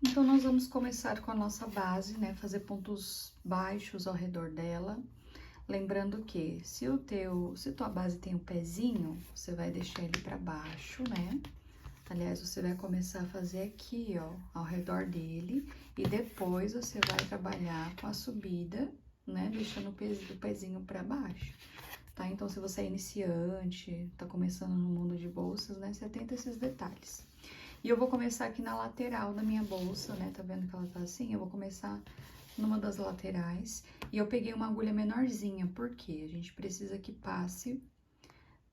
Então, nós vamos começar com a nossa base, né? Fazer pontos baixos ao redor dela. Lembrando que se tua base tem um pezinho, você vai deixar ele para baixo, né? Aliás, você vai começar a fazer aqui, ó, ao redor dele. E depois você vai trabalhar com a subida, né? Deixando o pezinho para baixo, tá? Então, se você é iniciante, tá começando no mundo de bolsas, né? Você atenta a esses detalhes. E eu vou começar aqui na lateral da minha bolsa, né? Tá vendo que ela tá assim? Eu vou começar numa das laterais. E eu peguei uma agulha menorzinha, porque a gente precisa que passe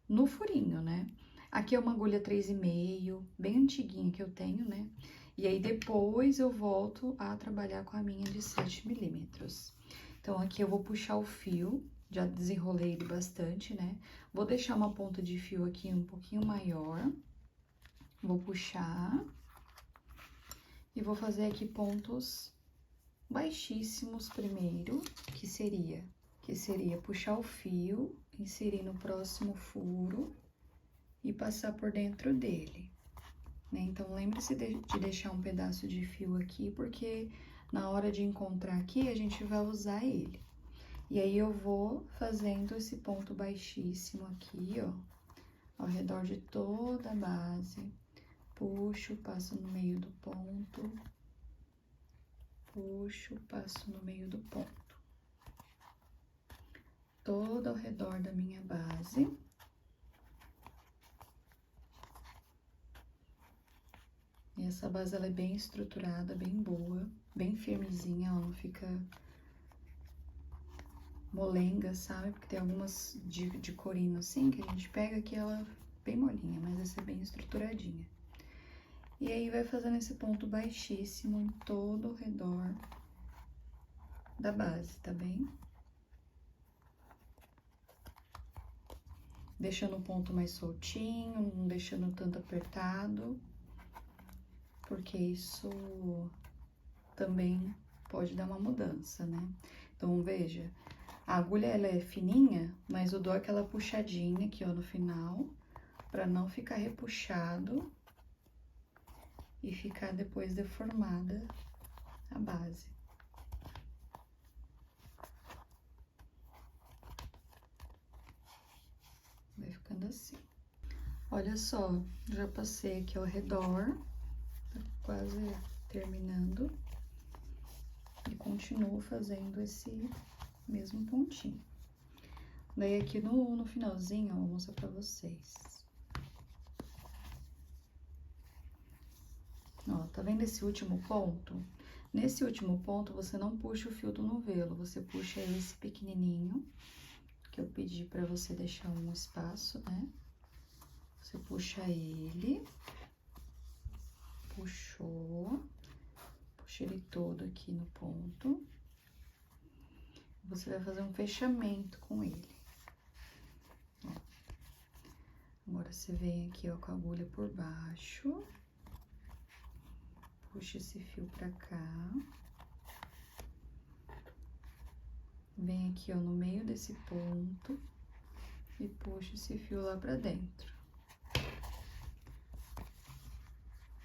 no furinho, né? Aqui é uma agulha 3,5, bem antiguinha que eu tenho, né? E aí, depois eu volto a trabalhar com a minha de 7 milímetros. Então, aqui eu vou puxar o fio, já desenrolei ele bastante, né? Vou deixar uma ponta de fio aqui um pouquinho maior. Vou puxar e vou fazer aqui pontos baixíssimos primeiro, que seria puxar o fio, inserir no próximo furo e passar por dentro dele, né? Então, lembre-se de deixar um pedaço de fio aqui, porque na hora de encontrar aqui, a gente vai usar ele. E aí, eu vou fazendo esse ponto baixíssimo aqui, ó, ao redor de toda a base. Puxo, passo no meio do ponto, puxo, passo no meio do ponto. Todo ao redor da minha base. E essa base, ela é bem estruturada, bem boa, bem firmezinha, ela não fica molenga, sabe? Porque tem algumas de corino assim, que a gente pega que ela é bem molinha, mas essa é bem estruturadinha. E aí, vai fazendo esse ponto baixíssimo em todo o redor da base, tá bem? Deixando o ponto mais soltinho, não deixando tanto apertado, porque isso também pode dar uma mudança, né? Então, veja, a agulha, ela é fininha, mas eu dou aquela puxadinha aqui, ó, no final, pra não ficar repuxado e ficar depois deformada a base. Vai ficando assim. Olha só, já passei aqui ao redor, tá quase terminando. E continuo fazendo esse mesmo pontinho. Daí, aqui no finalzinho, ó, vou mostrar pra vocês. Ó, tá vendo esse último ponto? Nesse último ponto, você não puxa o fio do novelo, você puxa esse pequenininho, que eu pedi pra você deixar um espaço, né? Você puxa ele, puxou, puxa ele todo aqui no ponto. Você vai fazer um fechamento com ele. Ó. Agora, você vem aqui, ó, com a agulha por baixo. Puxa esse fio pra cá. Vem aqui, ó, no meio desse ponto e puxa esse fio lá pra dentro.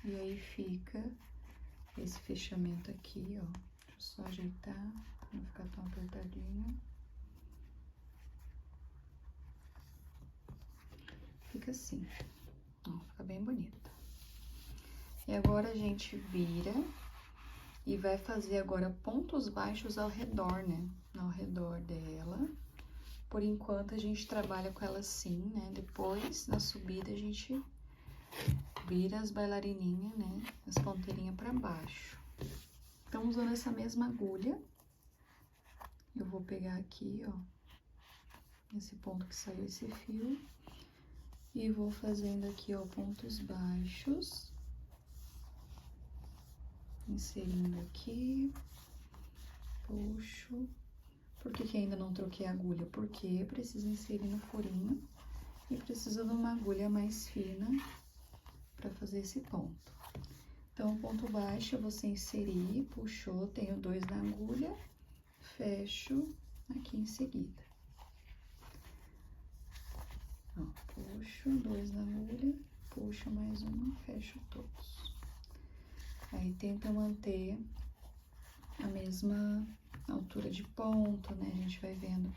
E aí, fica esse fechamento aqui, ó. Deixa eu só ajeitar, pra não ficar tão apertadinho. Fica assim, ó, fica bem bonito. E agora, a gente vira e vai fazer agora pontos baixos ao redor, né? Ao redor dela. Por enquanto, a gente trabalha com ela assim, né? Depois, na subida, a gente vira as bailarininhas, né? As ponteirinhas pra baixo. Então, usando essa mesma agulha, eu vou pegar aqui, ó, esse ponto que saiu esse fio, e vou fazendo aqui, ó, pontos baixos. Inserindo aqui, puxo. Por que ainda não troquei a agulha? Porque eu preciso inserir no furinho e preciso de uma agulha mais fina para fazer esse ponto. Então, o ponto baixo, você inserir, puxou, tenho 2 na agulha, fecho aqui em seguida. Ó, puxo, 2 na agulha, puxo mais uma, fecho todos. Aí tenta manter a mesma altura de ponto, né? A gente vai vendo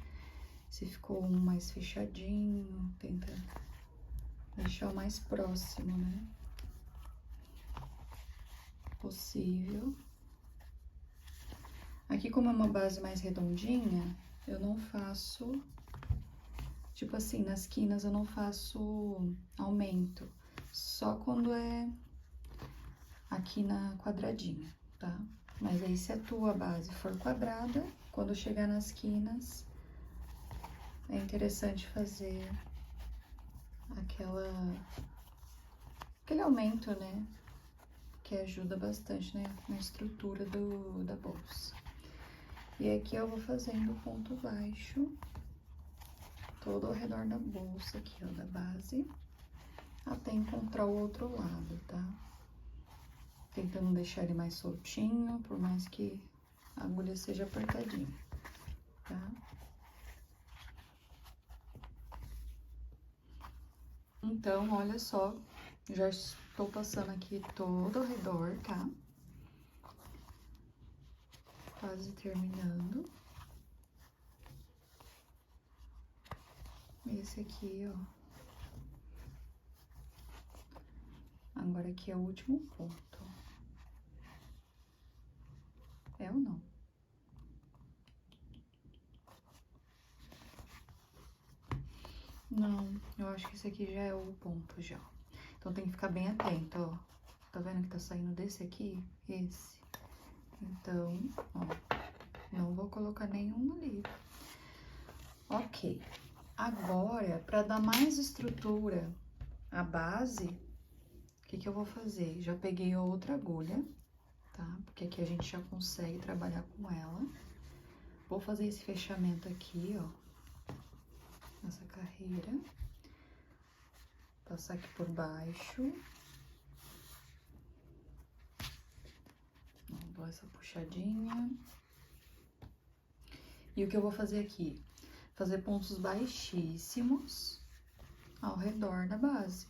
se ficou um mais fechadinho, tenta deixar o mais próximo, né? Possível. Aqui, como é uma base mais redondinha, eu não faço, tipo assim, nas quinas eu não faço aumento, só quando é aqui na quadradinha, tá? Mas aí, se a tua base for quadrada, quando chegar nas quinas, é interessante fazer aquele aumento, né? Que ajuda bastante, né? Na estrutura da bolsa. E aqui eu vou fazendo ponto baixo todo ao redor da bolsa aqui, ó, da base, até encontrar o outro lado, tá? Tentando deixar ele mais soltinho, por mais que a agulha seja apertadinha, tá? Então, olha só, já estou passando aqui todo ao redor, tá? Quase terminando. Esse aqui, ó. Agora aqui é o último ponto. É ou não? Não, eu acho que esse aqui já é o ponto, já. Então, tem que ficar bem atento, ó. Tá vendo que tá saindo desse aqui? Esse. Então, ó, não vou colocar nenhum ali. Ok. Agora, pra dar mais estrutura à base, o que que eu vou fazer? Já peguei outra agulha, tá? Porque aqui a gente já consegue trabalhar com ela. Vou fazer esse fechamento aqui, ó. Nessa carreira. Passar aqui por baixo. Dou essa puxadinha. E o que eu vou fazer aqui? Fazer pontos baixíssimos ao redor da base.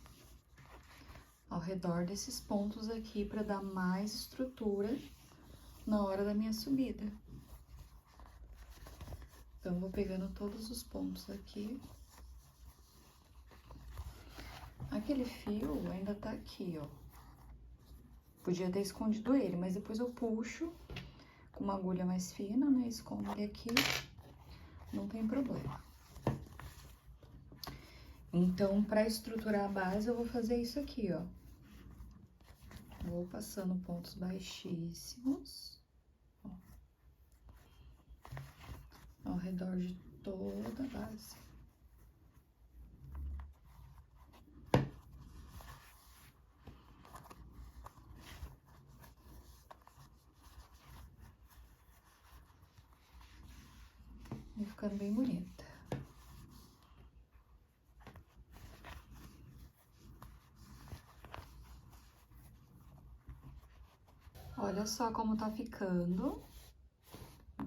Ao redor desses pontos aqui, para dar mais estrutura na hora da minha subida. Então, vou pegando todos os pontos aqui. Aquele fio ainda tá aqui, ó. Podia ter escondido ele, mas depois eu puxo com uma agulha mais fina, né? Escondo ele aqui, não tem problema. Então, pra estruturar a base, eu vou fazer isso aqui, ó. Vou passando pontos baixíssimos, ó, ao redor de toda a base. Vai ficando bem bonita. Olha só como tá ficando.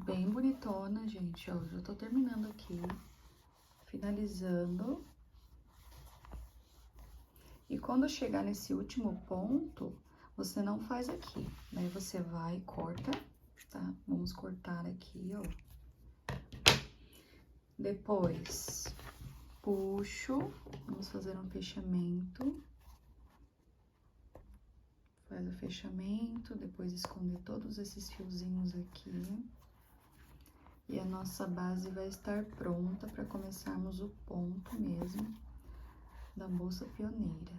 Bem bonitona, gente, ó. Já tô terminando aqui. Finalizando. E quando chegar nesse último ponto, você não faz aqui, né? Você vai e corta, tá? Vamos cortar aqui, ó. Depois, puxo, vamos fazer um fechamento. Faz o fechamento, depois esconder todos esses fiozinhos aqui. E a nossa base vai estar pronta para começarmos o ponto mesmo da bolsa pioneira.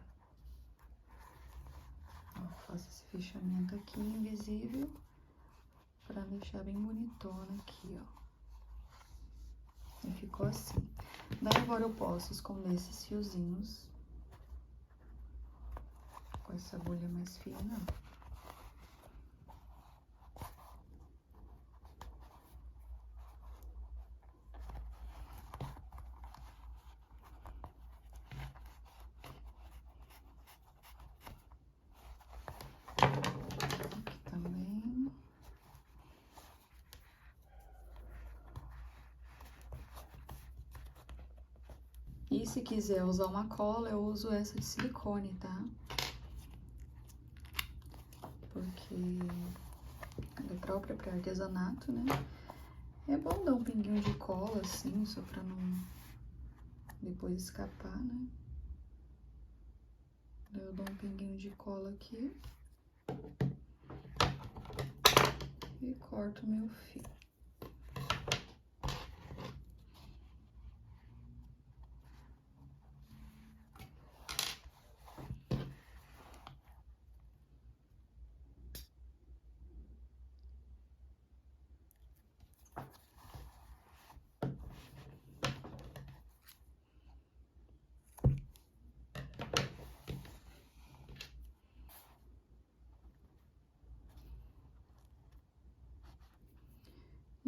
Ó, faço esse fechamento aqui invisível para deixar bem bonitona aqui, ó. E ficou assim. Daí agora eu posso esconder esses fiozinhos com essa agulha mais fina. Aqui também. E se quiser usar uma cola, eu uso essa de silicone, tá? Porque porque ela é própria para artesanato, né? É bom dar um pinguinho de cola, assim, só pra não depois escapar, né? Eu dou um pinguinho de cola aqui e corto o meu fio.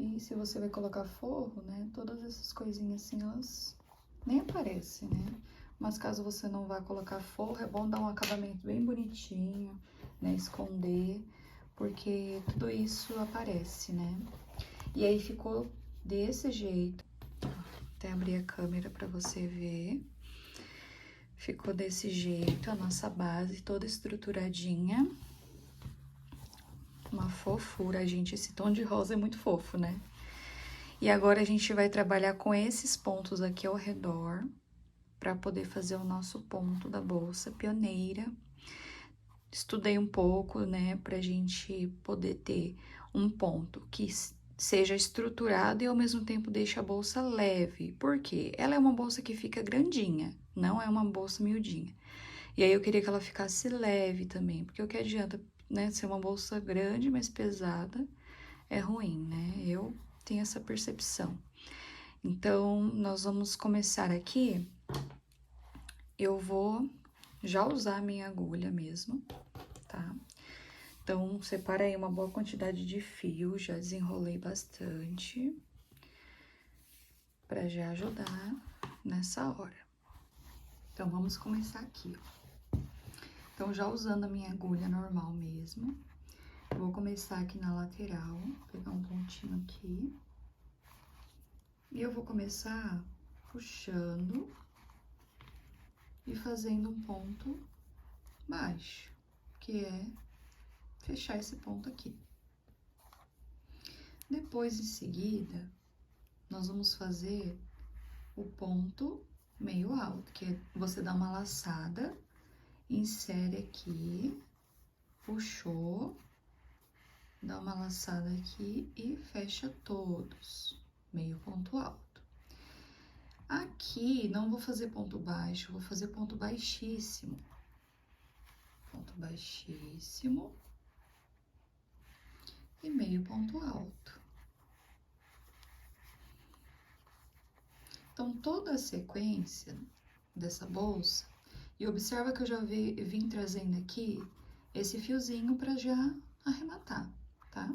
E se você vai colocar forro, né, todas essas coisinhas assim, elas nem aparecem, né? Mas caso você não vá colocar forro, é bom dar um acabamento bem bonitinho, né, esconder, porque tudo isso aparece, né? E aí ficou desse jeito. Até abrir a câmera pra você ver. Ficou desse jeito a nossa base toda estruturadinha. Uma fofura, gente. Esse tom de rosa é muito fofo, né? E agora a gente vai trabalhar com esses pontos aqui ao redor para poder fazer o nosso ponto da bolsa pioneira. Estudei um pouco, né, pra gente poder ter um ponto que seja estruturado e ao mesmo tempo deixe a bolsa leve. Por quê? Ela é uma bolsa que fica grandinha, não é uma bolsa miudinha. E aí eu queria que ela ficasse leve também, porque o que adianta, né, ser uma bolsa grande, mas pesada, é ruim, né? Eu tenho essa percepção. Então, nós vamos começar aqui. Eu vou já usar a minha agulha mesmo, tá? Então, separa aí uma boa quantidade de fio, já desenrolei bastante, pra já ajudar nessa hora. Então, vamos começar aqui, ó. Então, já usando a minha agulha normal mesmo, eu vou começar aqui na lateral, pegar um pontinho aqui. E eu vou começar puxando e fazendo um ponto baixo, que é fechar esse ponto aqui. Depois, em seguida, nós vamos fazer o ponto meio alto, que é você dá uma laçada, insere aqui, puxou, dá uma laçada aqui e fecha todos, meio ponto alto. Aqui, não vou fazer ponto baixo, vou fazer ponto baixíssimo. Ponto baixíssimo e meio ponto alto. Então, toda a sequência dessa bolsa, e observa que eu já vim trazendo aqui esse fiozinho para já arrematar, tá?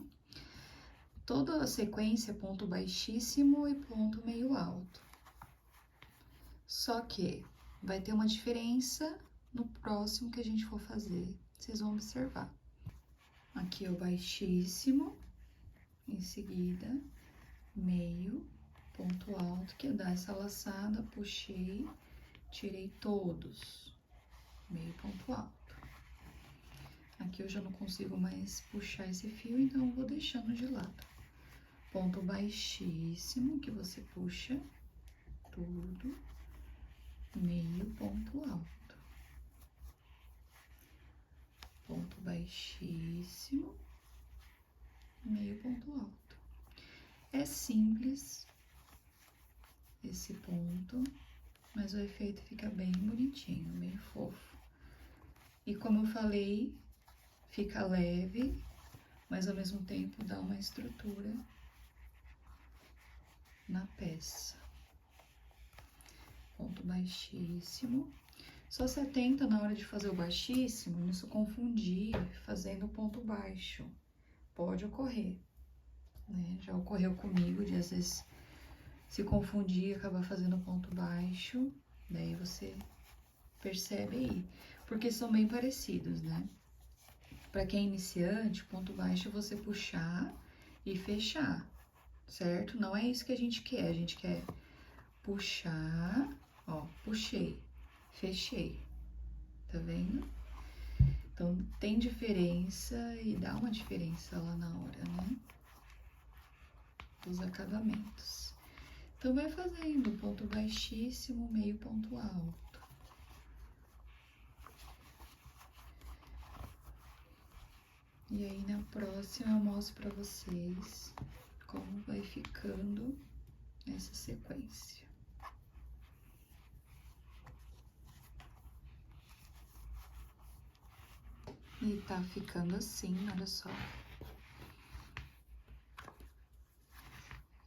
Toda a sequência é ponto baixíssimo e ponto meio alto. Só que vai ter uma diferença no próximo que a gente for fazer, vocês vão observar. Aqui é o baixíssimo, em seguida, meio, ponto alto, que é dar essa laçada, puxei, tirei todos, meio ponto alto. Aqui eu já não consigo mais puxar esse fio, então eu vou deixando de lado. Ponto baixíssimo, que você puxa tudo, meio ponto alto. Ponto baixíssimo, meio ponto alto. É simples esse ponto, mas o efeito fica bem bonitinho, bem fofo. E como eu falei, fica leve, mas ao mesmo tempo dá uma estrutura na peça. Ponto baixíssimo. Só se atenta na hora de fazer o baixíssimo, não se confundir fazendo o ponto baixo. Pode ocorrer, né? Já ocorreu comigo de às vezes se confundir e acabar fazendo ponto baixo, daí você percebe aí, porque são bem parecidos, né? Para quem é iniciante, ponto baixo é você puxar e fechar, certo? Não é isso que a gente quer puxar, ó, puxei, fechei, tá vendo? Então, tem diferença e dá uma diferença lá na hora, né? Dos acabamentos. Então, vai fazendo ponto baixíssimo, meio ponto alto. E aí, na próxima, eu mostro pra vocês como vai ficando essa sequência. E tá ficando assim, olha só.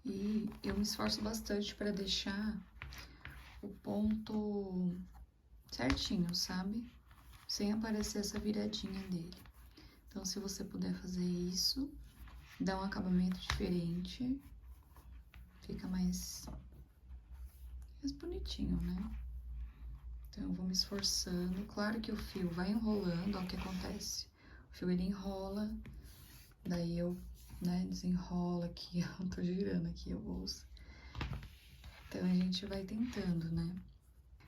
E eu me esforço bastante para deixar o ponto certinho, sabe? Sem aparecer essa viradinha dele. Então, se você puder fazer isso, dá um acabamento diferente, fica mais bonitinho, né? Então, eu vou me esforçando. Claro que o fio vai enrolando, olha o que acontece. O fio, ele enrola, daí eu, né, desenrola aqui, eu tô girando aqui a bolsa. Então, a gente vai tentando, né?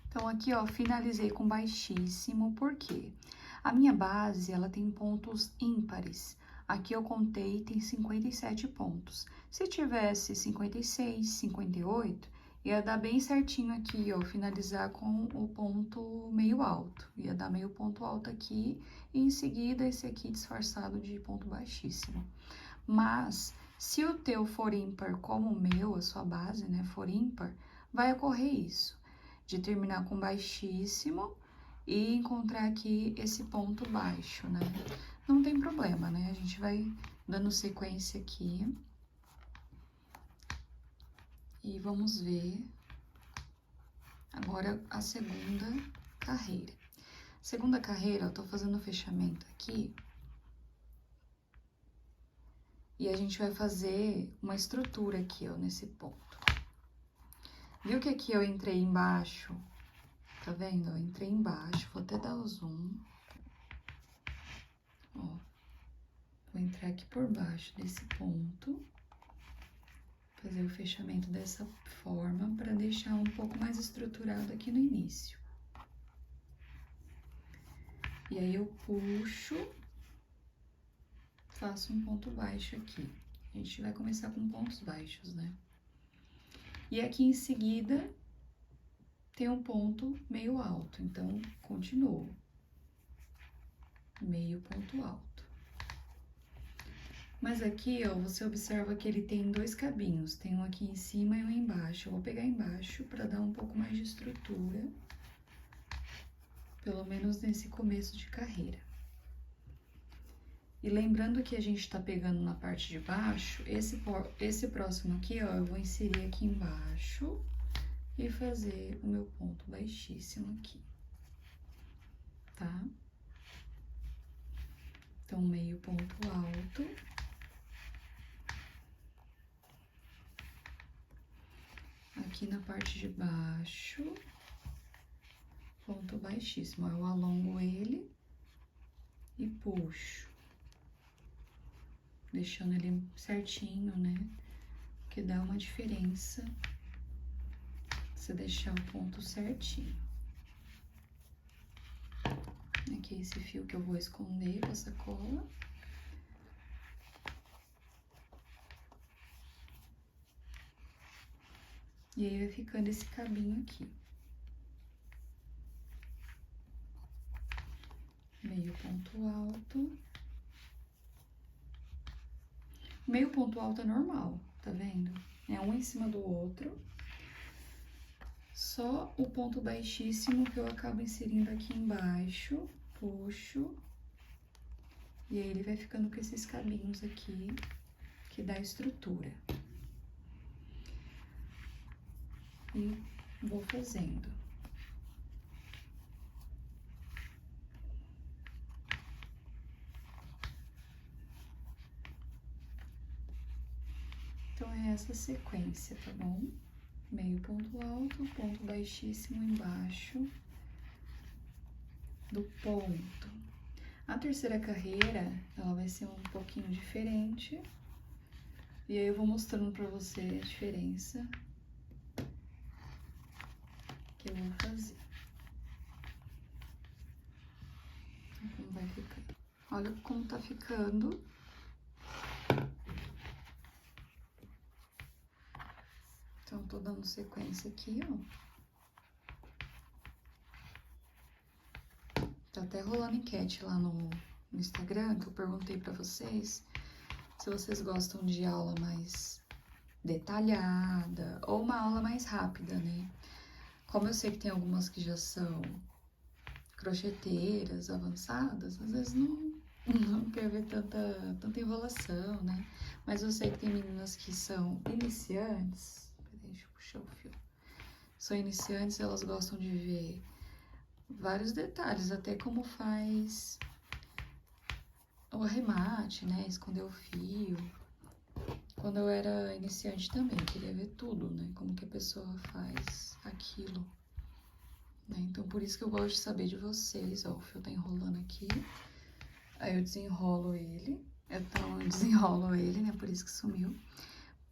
Então, aqui, ó, finalizei com baixíssimo, por quê? A minha base, ela tem pontos ímpares. Aqui eu contei, tem 57 pontos. Se tivesse 56, 58, ia dar bem certinho aqui, ó, finalizar com o ponto meio alto. Ia dar meio ponto alto aqui e em seguida esse aqui disfarçado de ponto baixíssimo. Mas, se o teu for ímpar como o meu, a sua base, né, for ímpar, vai ocorrer isso, de terminar com baixíssimo e encontrar aqui esse ponto baixo, né? Não tem problema, né? A gente vai dando sequência aqui. E vamos ver agora a segunda carreira. Segunda carreira, eu tô fazendo o fechamento aqui. E a gente vai fazer uma estrutura aqui, ó, nesse ponto. Viu que aqui eu entrei embaixo? Tá vendo? Eu entrei embaixo, vou até dar o zoom. Ó, vou entrar aqui por baixo desse ponto. Fazer o fechamento dessa forma para deixar um pouco mais estruturado aqui no início. E aí eu puxo, faço um ponto baixo aqui. A gente vai começar com pontos baixos, né? E aqui em seguida tem um ponto meio alto, então continuo. Meio ponto alto. Mas aqui, ó, você observa que ele tem dois cabinhos, tem um aqui em cima e um embaixo. Eu vou pegar embaixo para dar um pouco mais de estrutura, pelo menos nesse começo de carreira. E lembrando que a gente tá pegando na parte de baixo, esse próximo aqui, ó, eu vou inserir aqui embaixo e fazer o meu ponto baixíssimo aqui, tá? Então, meio ponto alto. Aqui na parte de baixo, ponto baixíssimo. Eu alongo ele e puxo. Deixando ele certinho, né? Que dá uma diferença se deixar o ponto certinho. Aqui é esse fio que eu vou esconder com essa cola. E aí vai ficando esse cabinho aqui. Meio ponto alto. Meio ponto alto é normal, tá vendo? É um em cima do outro. Só o ponto baixíssimo que eu acabo inserindo aqui embaixo, puxo. E aí ele vai ficando com esses cabinhos aqui, que dá estrutura. E vou fazendo. Então, é essa sequência, tá bom? Meio ponto alto, ponto baixíssimo embaixo do ponto. A terceira carreira, ela vai ser um pouquinho diferente. E aí eu vou mostrando pra você a diferença que eu vou fazer. Como vai ficar. Olha como tá ficando. Então, tô dando sequência aqui, ó. Tá até rolando enquete lá no Instagram, que eu perguntei pra vocês se vocês gostam de aula mais detalhada ou uma aula mais rápida, né? Como eu sei que tem algumas que já são crocheteiras avançadas, às vezes não quer ver tanta enrolação, né? Mas eu sei que tem meninas que são iniciantes. Peraí, deixa eu puxar o fio. São iniciantes, elas gostam de ver vários detalhes, até como faz o arremate, né? Esconder o fio. Quando eu era iniciante também, queria ver tudo, né? Como que a pessoa faz aquilo. Né? Então, por isso que eu gosto de saber de vocês. Ó, o fio tá enrolando aqui. Aí eu desenrolo ele. Então, eu desenrolo ele, né? Por isso que sumiu.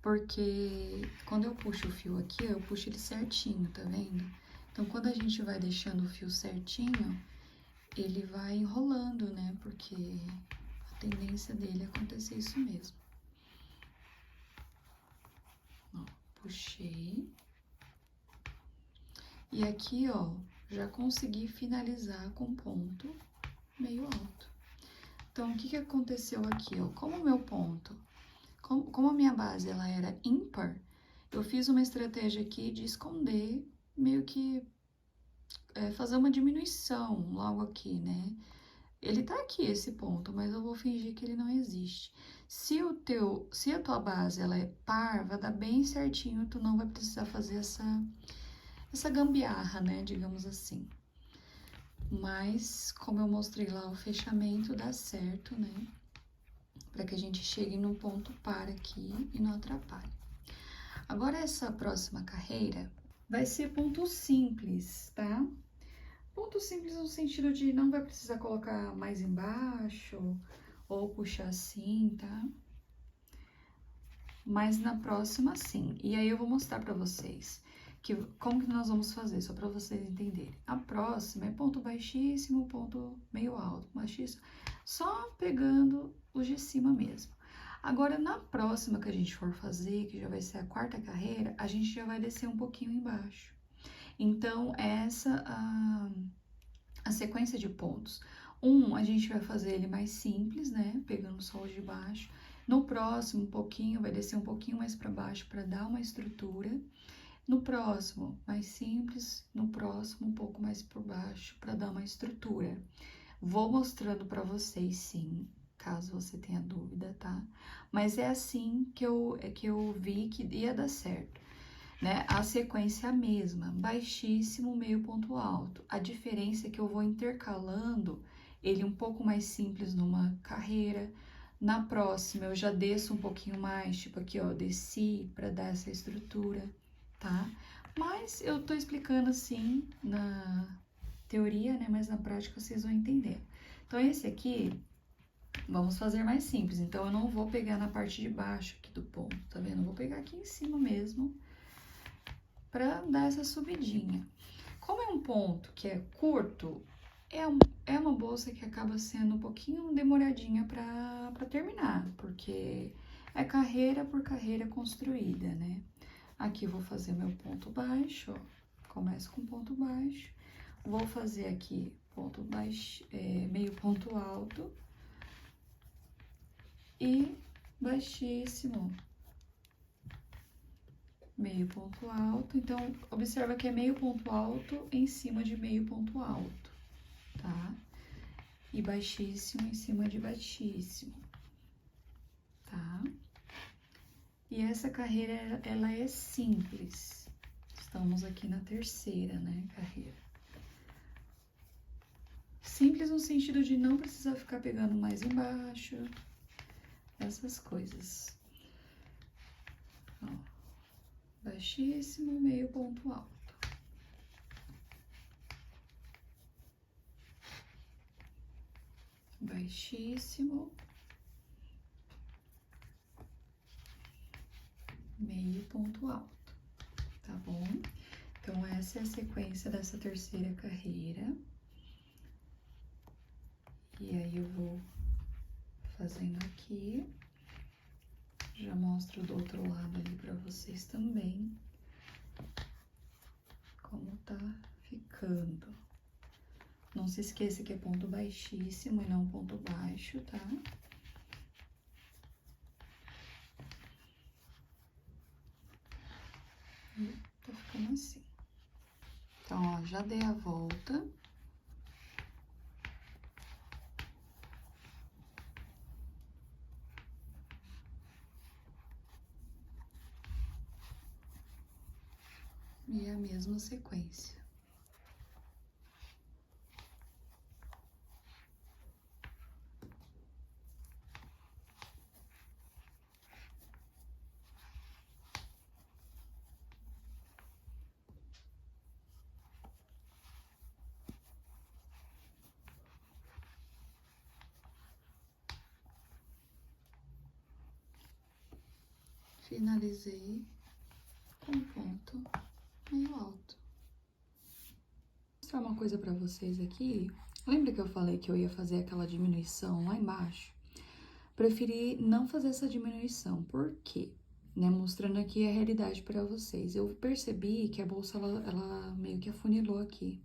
Porque quando eu puxo o fio aqui, eu puxo ele certinho, tá vendo? Então, quando a gente vai deixando o fio certinho, ele vai enrolando, né? Porque a tendência dele é acontecer isso mesmo. Ó, puxei. E aqui, ó, já consegui finalizar com ponto meio alto. Então, o que aconteceu aqui, ó? Como o meu ponto, como a minha base, ela era ímpar, eu fiz uma estratégia aqui de esconder, meio que fazer uma diminuição logo aqui, né? Ele tá aqui, esse ponto, mas eu vou fingir que ele não existe. Se a tua base, ela é par, vai dar bem certinho, tu não vai precisar fazer essa gambiarra, né, digamos assim. Mas, como eu mostrei lá, o fechamento dá certo, né, para que a gente chegue num ponto par aqui e não atrapalhe. Agora, essa próxima carreira vai ser ponto simples, tá? Ponto simples no sentido de não vai precisar colocar mais embaixo ou puxar assim, tá? Mas na próxima, sim. E aí eu vou mostrar pra vocês como que nós vamos fazer, só pra vocês entenderem. A próxima é ponto baixíssimo, ponto meio alto, baixíssimo, só pegando os de cima mesmo. Agora, na próxima que a gente for fazer, que já vai ser a quarta carreira, a gente já vai descer um pouquinho embaixo. Então, essa a sequência de pontos. A gente vai fazer ele mais simples, né? Pegando só os de baixo. No próximo, um pouquinho, vai descer um pouquinho mais para baixo para dar uma estrutura. No próximo, mais simples. No próximo, um pouco mais por baixo para dar uma estrutura. Vou mostrando para vocês, sim, caso você tenha dúvida, tá? Mas é assim que eu vi que ia dar certo. Né? A sequência é a mesma, baixíssimo, meio ponto alto. A diferença é que eu vou intercalando ele um pouco mais simples numa carreira. Na próxima, eu já desço um pouquinho mais, tipo aqui, ó, desci para dar essa estrutura, tá? Mas eu tô explicando assim na teoria, né? Mas na prática vocês vão entender. Então, esse aqui, vamos fazer mais simples. Então, eu não vou pegar na parte de baixo aqui do ponto, tá vendo? Eu vou pegar aqui em cima mesmo, para dar essa subidinha. Como é um ponto que é curto, é uma bolsa que acaba sendo um pouquinho demoradinha para terminar, porque é carreira por carreira construída, né? Aqui eu vou fazer meu ponto baixo, ó. Começo com ponto baixo, vou fazer aqui ponto baixo, meio ponto alto e baixíssimo, meio ponto alto. Então, observa que é meio ponto alto em cima de meio ponto alto, tá? E baixíssimo em cima de baixíssimo, tá? E essa carreira, ela é simples. Estamos aqui na terceira, né, carreira. Simples no sentido de não precisar ficar pegando mais embaixo, essas coisas. Ó. Baixíssimo, meio ponto alto. Baixíssimo, meio ponto alto, tá bom? Então, essa é a sequência dessa terceira carreira. E aí, eu vou fazendo aqui. Já mostro do outro lado ali pra vocês também. Como tá ficando. Não se esqueça que é ponto baixíssimo e não ponto baixo, tá? E tá ficando assim. Então, ó, já dei a volta. E a mesma sequência. Finalizei com um ponto meio alto. Vou mostrar uma coisa pra vocês aqui. Lembra que eu falei que eu ia fazer aquela diminuição lá embaixo? Preferi não fazer essa diminuição. Por quê? Né? Mostrando aqui a realidade pra vocês. Eu percebi que a bolsa, ela meio que afunilou aqui,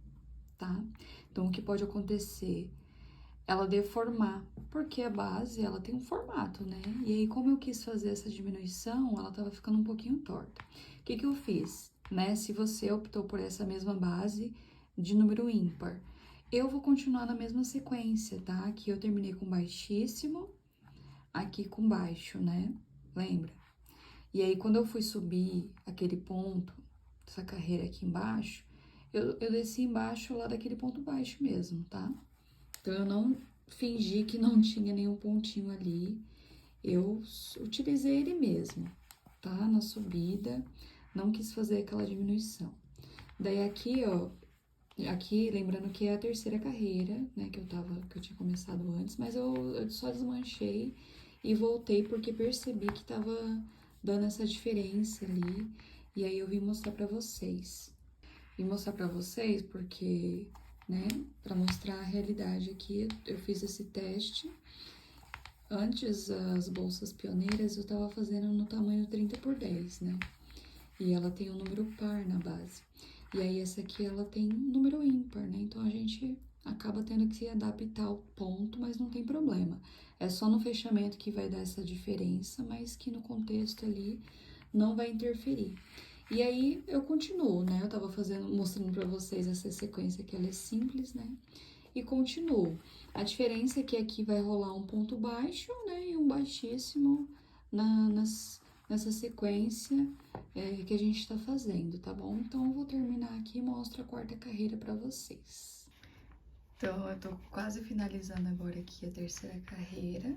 tá? Então, o que pode acontecer? Ela deformar, porque a base, ela tem um formato, né? E aí, como eu quis fazer essa diminuição, ela tava ficando um pouquinho torta. O que que eu fiz, né? Se você optou por essa mesma base de número ímpar, eu vou continuar na mesma sequência, tá? Aqui eu terminei com baixíssimo, aqui com baixo, né? Lembra? E aí, quando eu fui subir aquele ponto, essa carreira aqui embaixo, eu desci embaixo lá daquele ponto baixo mesmo, tá? Então, eu não fingi que não tinha nenhum pontinho ali. Eu utilizei ele mesmo, tá? Na subida, não quis fazer aquela diminuição. Daí, aqui, ó, aqui, lembrando que é a terceira carreira, né? Que eu tinha começado antes, mas eu só desmanchei e voltei porque percebi que tava dando essa diferença ali. E aí, eu vim mostrar pra vocês. Vim mostrar pra vocês porque, né, pra mostrar a realidade aqui, eu fiz esse teste. Antes, as bolsas pioneiras eu tava fazendo no tamanho 30×10, né, e ela tem um número par na base. E aí, essa aqui, ela tem um número ímpar, né, então a gente acaba tendo que se adaptar ao ponto, mas não tem problema. É só no fechamento que vai dar essa diferença, mas que no contexto ali não vai interferir. E aí, eu continuo, né? Eu tava mostrando pra vocês essa sequência que ela é simples, né? E continuo. A diferença é que aqui vai rolar um ponto baixo, né? E um baixíssimo nessa sequência que a gente tá fazendo, tá bom? Então, eu vou terminar aqui e mostro a quarta carreira pra vocês. Então, eu tô quase finalizando agora aqui a terceira carreira.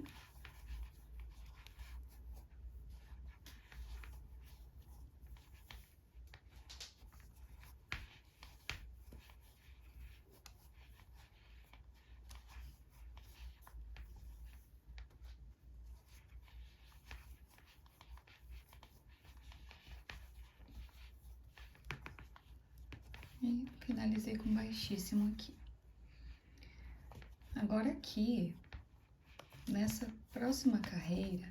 E finalizei com baixíssimo aqui. Agora aqui, nessa próxima carreira,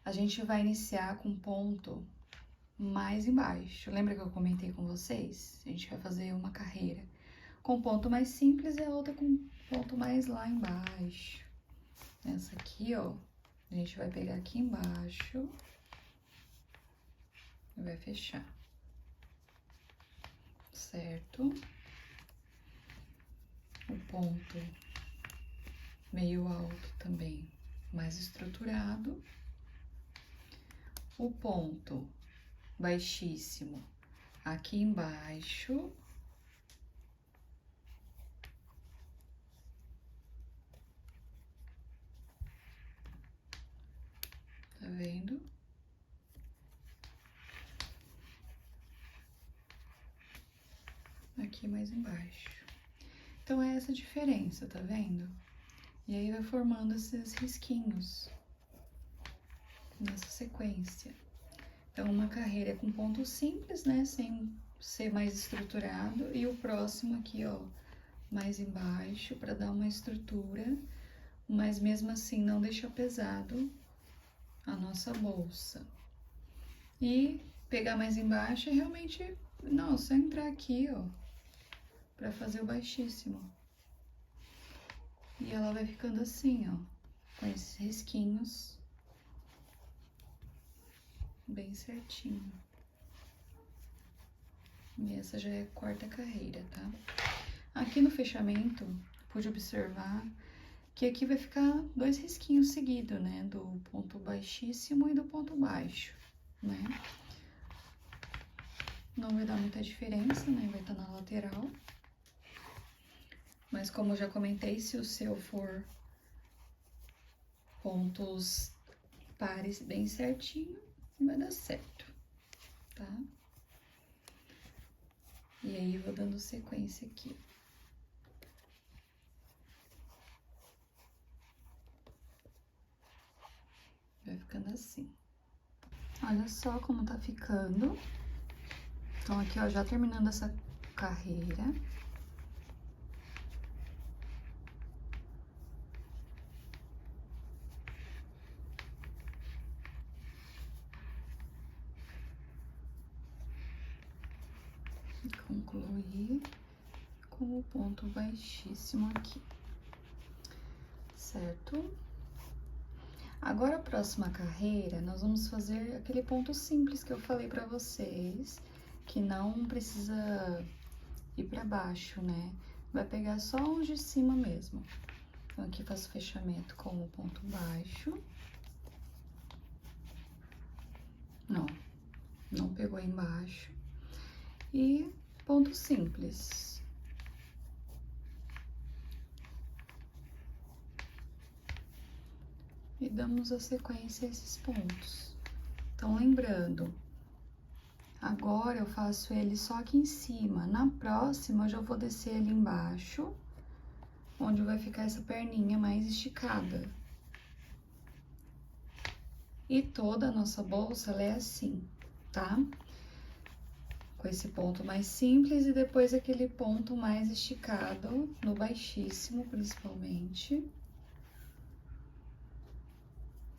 a gente vai iniciar com ponto mais embaixo. Lembra que eu comentei com vocês? A gente vai fazer uma carreira com ponto mais simples e a outra com ponto mais lá embaixo. Essa aqui, ó, a gente vai pegar aqui embaixo e vai fechar. Certo? O ponto meio alto também, mais estruturado. O ponto baixíssimo aqui embaixo. Tá vendo? Aqui mais embaixo. Então, é essa a diferença, tá vendo? E aí, vai formando esses risquinhos nessa sequência. Então, uma carreira é com ponto simples, né? Sem ser mais estruturado. E o próximo aqui, ó, mais embaixo, pra dar uma estrutura mas mesmo assim não deixa pesado a nossa bolsa. E pegar mais embaixo é realmente, não, só entrar aqui, ó, pra fazer o baixíssimo. E ela vai ficando assim, ó, com esses risquinhos bem certinho. E essa já é a quarta carreira, tá? Aqui no fechamento, pude observar que aqui vai ficar dois risquinhos seguidos, né? Do ponto baixíssimo e do ponto baixo, né? Não vai dar muita diferença, né? Vai estar na lateral. Mas como eu já comentei, se o seu for pontos pares bem certinho, vai dar certo, tá? E aí, vou dando sequência aqui. Vai ficando assim. Olha só como tá ficando. Então, aqui, ó, já terminando essa carreira. Concluir com o ponto baixíssimo aqui, certo? Agora, a próxima carreira, nós vamos fazer aquele ponto simples que eu falei pra vocês, que não precisa ir pra baixo, né? Vai pegar só os de cima mesmo. Então, aqui faço fechamento com o ponto baixo. Não pegou embaixo. E ponto simples. E damos a sequência a esses pontos. Então, lembrando, agora eu faço ele só aqui em cima. Na próxima, eu já vou descer ali embaixo, onde vai ficar essa perninha mais esticada. E toda a nossa bolsa, ela é assim, tá? Com esse ponto mais simples e depois aquele ponto mais esticado, no baixíssimo, principalmente.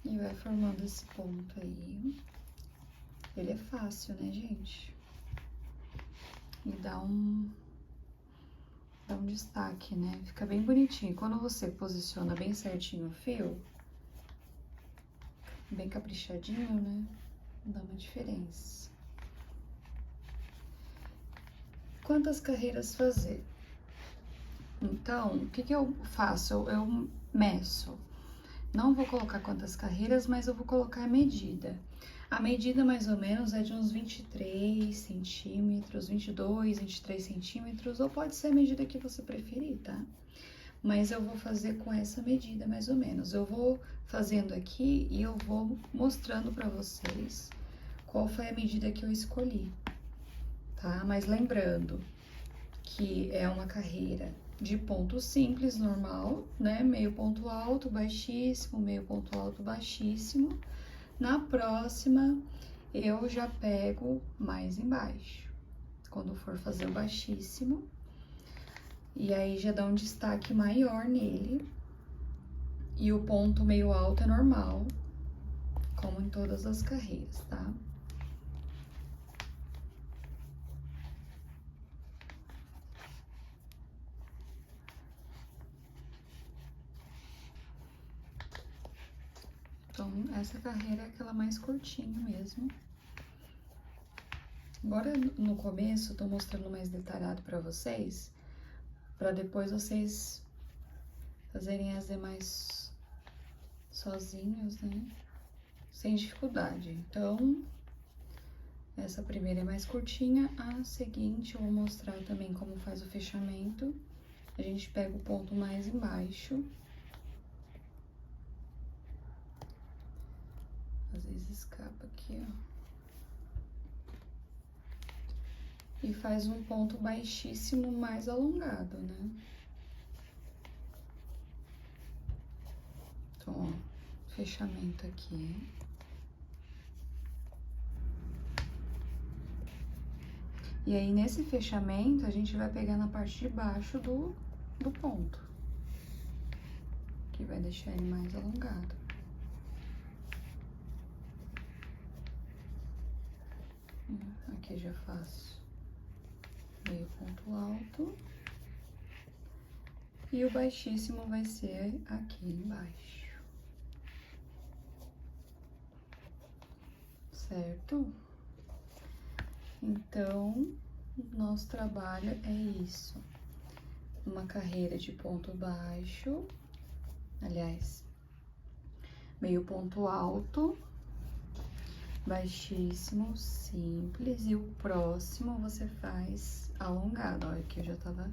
E vai formando esse ponto aí. Ele é fácil, né, gente? E dá um destaque, né? Fica bem bonitinho. Quando você posiciona bem certinho o fio, bem caprichadinho, né? Dá uma diferença. Quantas carreiras fazer? Então, o que eu faço? Eu meço. Não vou colocar quantas carreiras, mas eu vou colocar a medida. A medida, mais ou menos, é de uns 23 centímetros, 22, 23 centímetros, ou pode ser a medida que você preferir, tá? Mas eu vou fazer com essa medida, mais ou menos. Eu vou fazendo aqui e eu vou mostrando pra vocês qual foi a medida que eu escolhi, tá? Mas lembrando que é uma carreira de ponto simples, normal, né? Meio ponto alto, baixíssimo, meio ponto alto, baixíssimo. Na próxima, eu já pego mais embaixo, quando for fazer o baixíssimo. E aí, já dá um destaque maior nele. E o ponto meio alto é normal, como em todas as carreiras, tá? Então, essa carreira é aquela mais curtinha mesmo. Agora, no começo, eu tô mostrando mais detalhado pra vocês, pra depois vocês fazerem as demais sozinhos, né? Sem dificuldade. Então, essa primeira é mais curtinha, a seguinte eu vou mostrar também como faz o fechamento. A gente pega o ponto mais embaixo. Às vezes escapa aqui, ó. E faz um ponto baixíssimo mais alongado, né? Então, ó, fechamento aqui. E aí, nesse fechamento, a gente vai pegar na parte de baixo do ponto. que vai deixar ele mais alongado. Aqui já faço meio ponto alto. E o baixíssimo vai ser aqui embaixo. Certo? Então, nosso trabalho é isso. Uma carreira de ponto baixo, aliás, meio ponto alto, baixíssimo, simples, e o próximo você faz alongado. Olha que eu já tava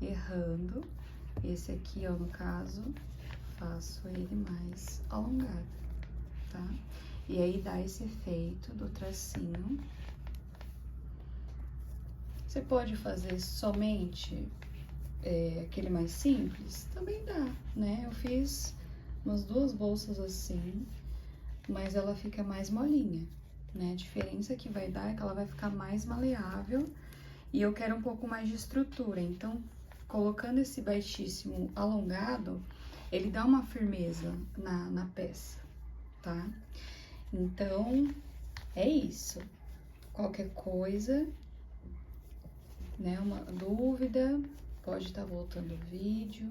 errando. Esse aqui, ó, no caso, faço ele mais alongado, tá? E aí dá esse efeito do tracinho. Você pode fazer somente aquele mais simples? Também dá, né? Eu fiz umas 2 bolsas assim, mas ela fica mais molinha, né? A diferença que vai dar é que ela vai ficar mais maleável e eu quero um pouco mais de estrutura. Então, colocando esse baixíssimo alongado, ele dá uma firmeza na peça, tá? Então, é isso. Qualquer coisa, né, uma dúvida, pode estar voltando o vídeo.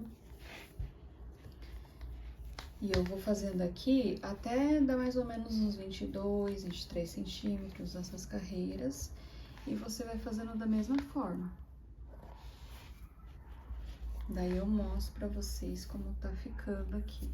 E eu vou fazendo aqui até dar mais ou menos uns 22, 23 centímetros essas carreiras. E você vai fazendo da mesma forma. Daí eu mostro pra vocês como tá ficando aqui.